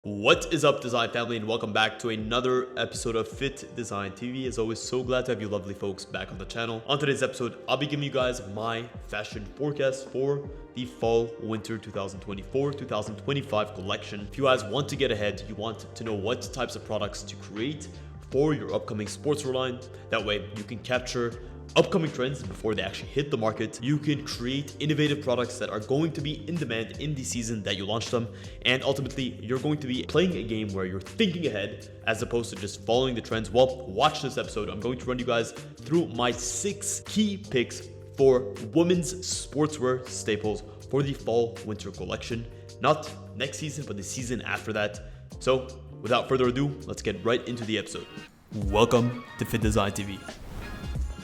What is up, design family, and welcome back to another episode of Fittdesign TV. As always, so glad to have you lovely folks back on the channel. On today's episode, I'll be giving you guys my fashion forecast for the fall winter 2024-2025 collection. If you guys want to get ahead, you want to know what types of products to create for your upcoming sportswear line. That way you can capture upcoming trends before they actually hit the market. You can create innovative products that are going to be in demand in the season that you launch them, and ultimately you're going to be playing a game where you're thinking ahead as opposed to just following the trends. Well, watch this episode. I'm going to run you guys through my 6 key picks for women's sportswear staples for the fall winter collection, not next season but the season after that. So without further ado, let's get right into the episode. Welcome to Fittdesign TV.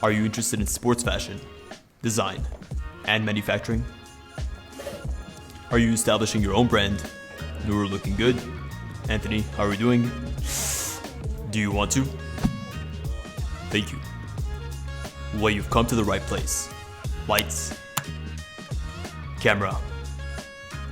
Are you interested in sports fashion, design, and manufacturing? Are you establishing your own brand? You're looking good. Anthony, how are we doing? Do you want to? Thank you. Well, you've come to the right place. Lights, camera,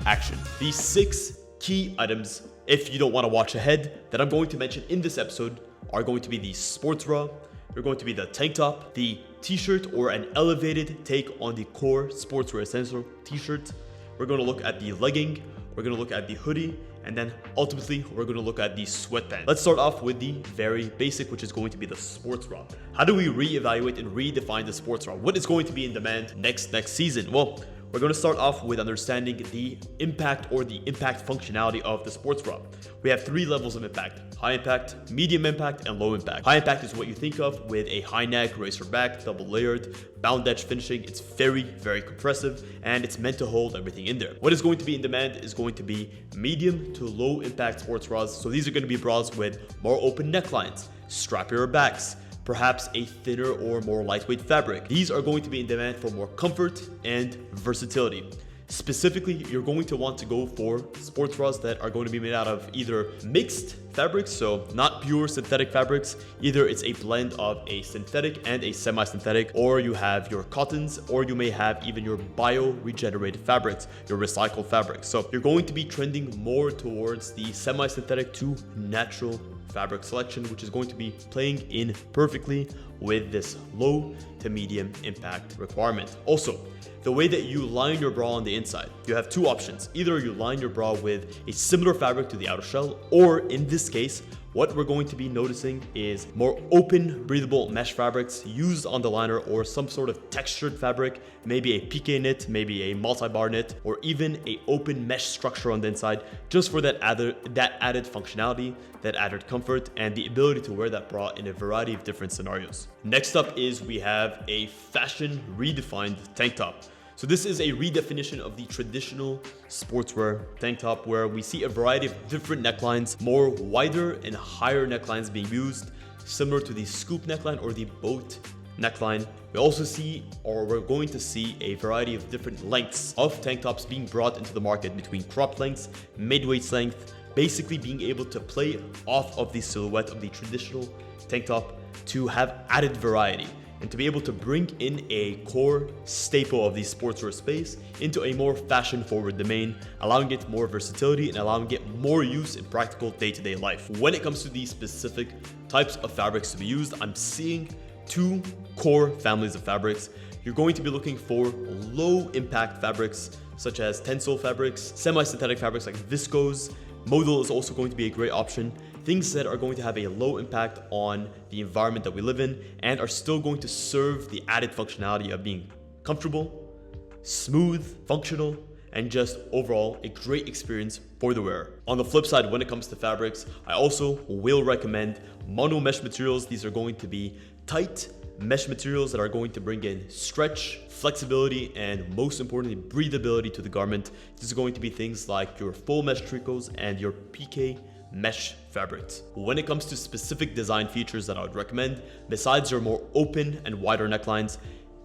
action. These 6 key items, if you don't want to watch ahead, that I'm going to mention in this episode are going to be the sports bra. They're going to be the tank top, the t-shirt, or an elevated take on the core sportswear essential t-shirt. We're going to look at the legging, we're going to look at the hoodie, and then ultimately we're going to look at the sweatpants. Let's start off with the very basic, which is going to be the sports bra. How do we reevaluate and redefine the sports bra? What is going to be in demand next season? Well, we're going to start off with understanding the impact or the impact functionality of the sports bra. We have 3 levels of impact: high impact, medium impact, and low impact. High impact is what you think of with a high neck, racer back, double layered, bound edge finishing. It's very, very compressive, and it's meant to hold everything in there. What is going to be in demand is going to be medium to low impact sports bras. So these are going to be bras with more open necklines, strappier backs, perhaps a thinner or more lightweight fabric. These are going to be in demand for more comfort and versatility. Specifically, you're going to want to go for sports bras that are going to be made out of either mixed fabrics, so not pure synthetic fabrics. Either it's a blend of a synthetic and a semi-synthetic, or you have your cottons, or you may have even your bio-regenerated fabrics, your recycled fabrics. So you're going to be trending more towards the semi-synthetic to natural fabric selection, which is going to be playing in perfectly with this low to medium impact requirement. Also, the way that you line your bra on the inside, you have 2 options. Either you line your bra with a similar fabric to the outer shell, or in this case, what we're going to be noticing is more open, breathable mesh fabrics used on the liner, or some sort of textured fabric, maybe a piqué knit, maybe a multi-bar knit, or even a open mesh structure on the inside, just for that added functionality, that added comfort, and the ability to wear that bra in a variety of different scenarios. Next up is we have a fashion redefined tank top. So this is a redefinition of the traditional sportswear tank top, where we see a variety of different necklines, more wider and higher necklines being used, similar to the scoop neckline or the boat neckline. We also see, or we're going to see, a variety of different lengths of tank tops being brought into the market, between cropped lengths, mid-waist length, basically being able to play off of the silhouette of the traditional tank top to have added variety, and to be able to bring in a core staple of the sportswear space into a more fashion-forward domain, allowing it more versatility and allowing it more use in practical day-to-day life. When it comes to the specific types of fabrics to be used, I'm seeing 2 core families of fabrics. You're going to be looking for low-impact fabrics, such as tensile fabrics, semi-synthetic fabrics like viscose. Modal is also going to be a great option. Things that are going to have a low impact on the environment that we live in and are still going to serve the added functionality of being comfortable, smooth, functional, and just overall a great experience for the wearer. On the flip side, when it comes to fabrics, I also will recommend mono mesh materials. These are going to be tight mesh materials that are going to bring in stretch, flexibility, and most importantly, breathability to the garment. This is going to be things like your full mesh tricots and your piqué mesh fabrics. When it comes to specific design features that I would recommend, besides your more open and wider necklines,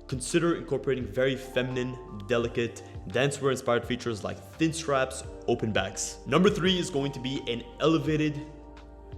consider incorporating very feminine, delicate, dancewear inspired features like thin straps, open backs. Number 3 is going to be an elevated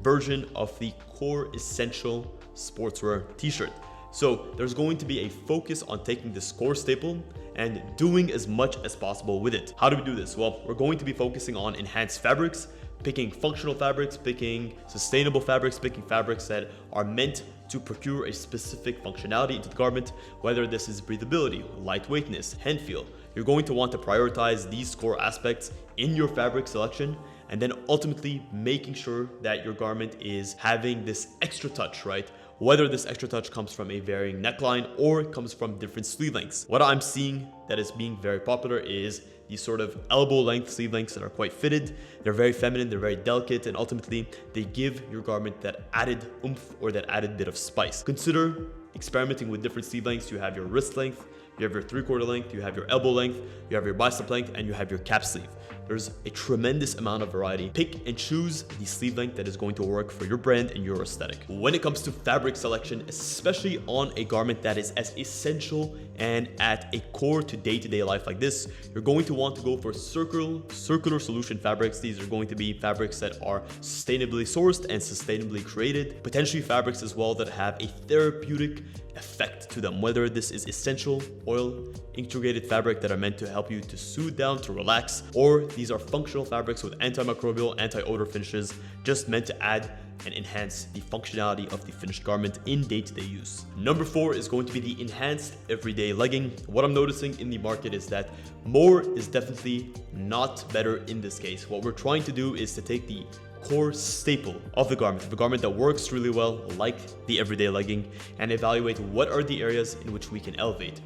version of the core essential sportswear t-shirt. So there's going to be a focus on taking this core staple and doing as much as possible with it. How do we do this? Well, we're going to be focusing on enhanced fabrics, picking functional fabrics, picking sustainable fabrics, picking fabrics that are meant to procure a specific functionality into the garment, whether this is breathability, lightweightness, hand feel. You're going to want to prioritize these core aspects in your fabric selection, and then ultimately making sure that your garment is having this extra touch, right? Whether this extra touch comes from a varying neckline or comes from different sleeve lengths. What I'm seeing that is being very popular is these sort of elbow length sleeve lengths that are quite fitted. They're very feminine, they're very delicate, and ultimately they give your garment that added oomph or that added bit of spice. Consider experimenting with different sleeve lengths. You have your wrist length, you have your 3/4 length, you have your elbow length, you have your bicep length, and you have your cap sleeve. There's a tremendous amount of variety. Pick and choose the sleeve length that is going to work for your brand and your aesthetic. When it comes to fabric selection, especially on a garment that is as essential and at a core to day-to-day life like this, you're going to want to go for circular solution fabrics. These are going to be fabrics that are sustainably sourced and sustainably created, potentially fabrics as well that have a therapeutic effect to them, whether this is essential oil integrated fabric that are meant to help you to soothe down, to relax, or these are functional fabrics with antimicrobial, anti-odor finishes, just meant to add and enhance the functionality of the finished garment in day-to-day use. Number 4 is going to be the enhanced everyday legging. What I'm noticing in the market is that more is definitely not better in this case. What we're trying to do is to take the core staple of the garment that works really well, like the everyday legging, and evaluate what are the areas in which we can elevate.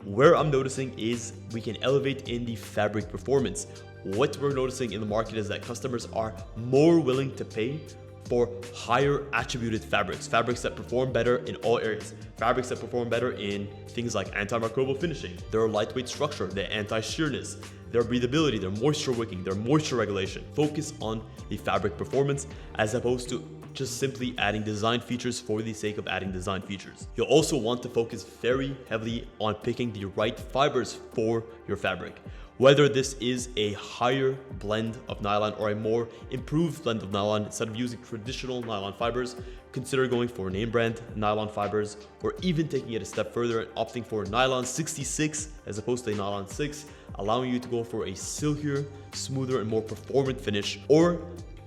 Where I'm noticing is we can elevate in the fabric performance. What we're noticing in the market is that customers are more willing to pay for higher attributed fabrics that perform better in all areas, fabrics that perform better in things like antimicrobial finishing, their lightweight structure, their anti-shearness, their breathability, their moisture wicking, their moisture regulation. Focus on the fabric performance as opposed to just simply adding design features for the sake of adding design features. You'll also want to focus very heavily on picking the right fibers for your fabric. Whether this is a higher blend of nylon or a more improved blend of nylon, instead of using traditional nylon fibers, consider going for name brand nylon fibers, or even taking it a step further and opting for nylon 66 as opposed to a nylon 6, allowing you to go for a silkier, smoother, and more performant finish. Or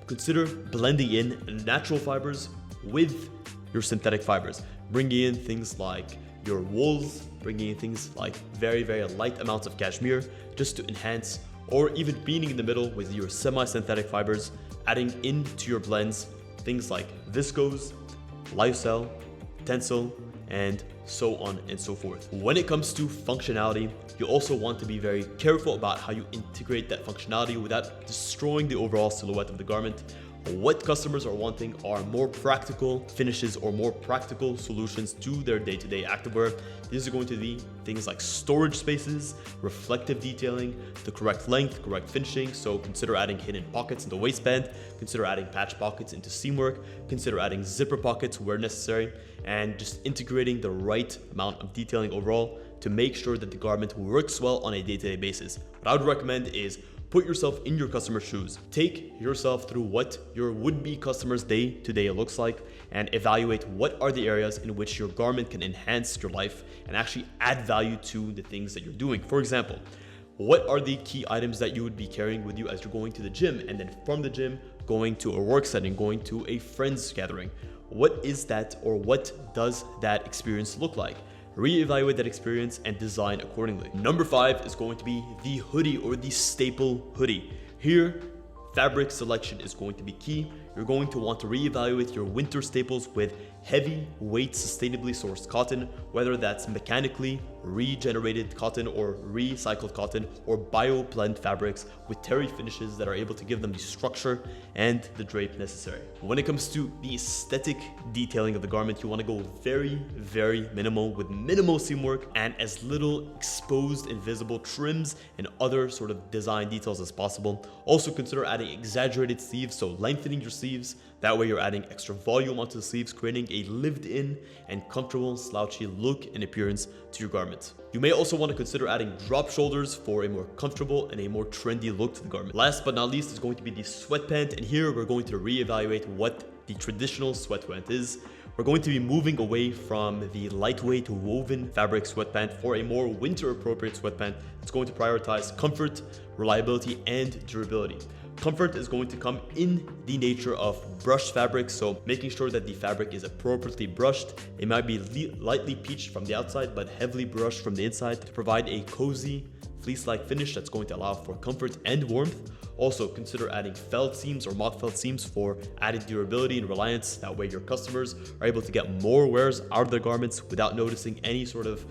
consider blending in natural fibers with your synthetic fibers, bringing in things like your wools, bringing in things like very, very light amounts of cashmere just to enhance, or even being in the middle with your semi-synthetic fibers, adding into your blends things like viscose, lyocell, tencel, and so on and so forth. When it comes to functionality, you also want to be very careful about how you integrate that functionality without destroying the overall silhouette of the garment. What customers are wanting are more practical finishes or more practical solutions to their day-to-day activewear. These are going to be things like storage spaces, reflective detailing, the correct length, correct finishing. So consider adding hidden pockets in the waistband, consider adding patch pockets into seam work, consider adding zipper pockets where necessary, and just integrating the right amount of detailing overall to make sure that the garment works well on a day-to-day basis. What I would recommend is put yourself in your customer's shoes. Take yourself through what your would-be customer's day-to-day looks like and evaluate what are the areas in which your garment can enhance your life and actually add value to the things that you're doing. For example, what are the key items that you would be carrying with you as you're going to the gym, and then from the gym, going to a work setting, going to a friend's gathering? What is that, or what does that experience look like? Reevaluate that experience and design accordingly. Number 5 is going to be the hoodie or the staple hoodie. Here, fabric selection is going to be key. You're going to want to reevaluate your winter staples with heavy weight, sustainably sourced cotton, whether that's mechanically regenerated cotton or recycled cotton, or bio-blend fabrics with terry finishes that are able to give them the structure and the drape necessary. When it comes to the aesthetic detailing of the garment, you want to go very, very minimal with minimal seam work and as little exposed and visible trims and other sort of design details as possible. Also consider adding exaggerated sleeves, so lengthening your sleeves. That way you're adding extra volume onto the sleeves, creating a lived-in and comfortable slouchy look and appearance to your garment. You may also want to consider adding drop shoulders for a more comfortable and a more trendy look to the garment. Last but not least is going to be the sweatpant, and here we're going to reevaluate what the traditional sweatpant is. We're going to be moving away from the lightweight woven fabric sweatpant for a more winter appropriate sweatpant. It's going to prioritize comfort, reliability, and durability. Comfort is going to come in the nature of brushed fabric, so making sure that the fabric is appropriately brushed. It might be lightly peached from the outside, but heavily brushed from the inside to provide a cozy, fleece-like finish that's going to allow for comfort and warmth. Also, consider adding felt seams or mock felt seams for added durability and reliance. That way your customers are able to get more wears out of their garments without noticing any sort of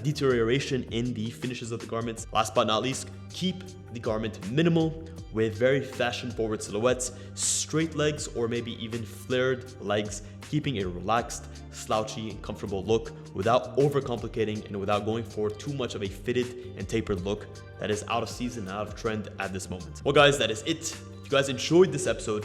deterioration in the finishes of the garments. Last but not least, keep the garment minimal with very fashion-forward silhouettes, straight legs, or maybe even flared legs, keeping a relaxed, slouchy, and comfortable look without overcomplicating and without going for too much of a fitted and tapered look that is out of season and out of trend at this moment. Well guys, that is it. If you guys enjoyed this episode,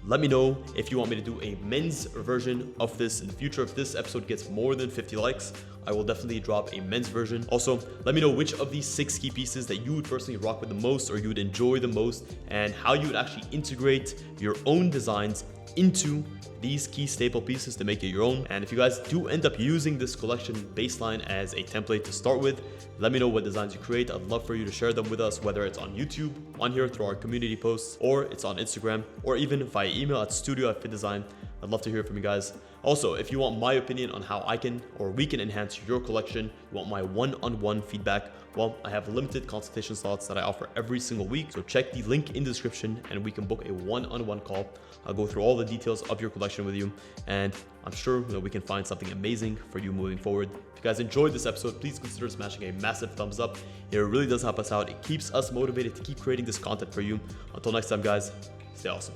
let me know if you want me to do a men's version of this in the future. If this episode gets more than 50 likes, I will definitely drop a men's version. Also, let me know which of these 6 key pieces that you would personally rock with the most or you would enjoy the most, and how you would actually integrate your own designs into these key staple pieces to make it your own. And if you guys do end up using this collection baseline as a template to start with, let me know what designs you create. I'd love for you to share them with us, whether it's on YouTube, on here through our community posts, or it's on Instagram, or even via email at studio@Fittdesign. I'd love to hear from you guys. Also, if you want my opinion on how I can or we can enhance your collection, you want my one-on-one feedback, well, I have limited consultation slots that I offer every single week. So check the link in the description and we can book a one-on-one call. I'll go through all the details of your collection with you, and I'm sure that we can find something amazing for you moving forward. If you guys enjoyed this episode, please consider smashing a massive thumbs up. It really does help us out. It keeps us motivated to keep creating this content for you. Until next time, guys, stay awesome.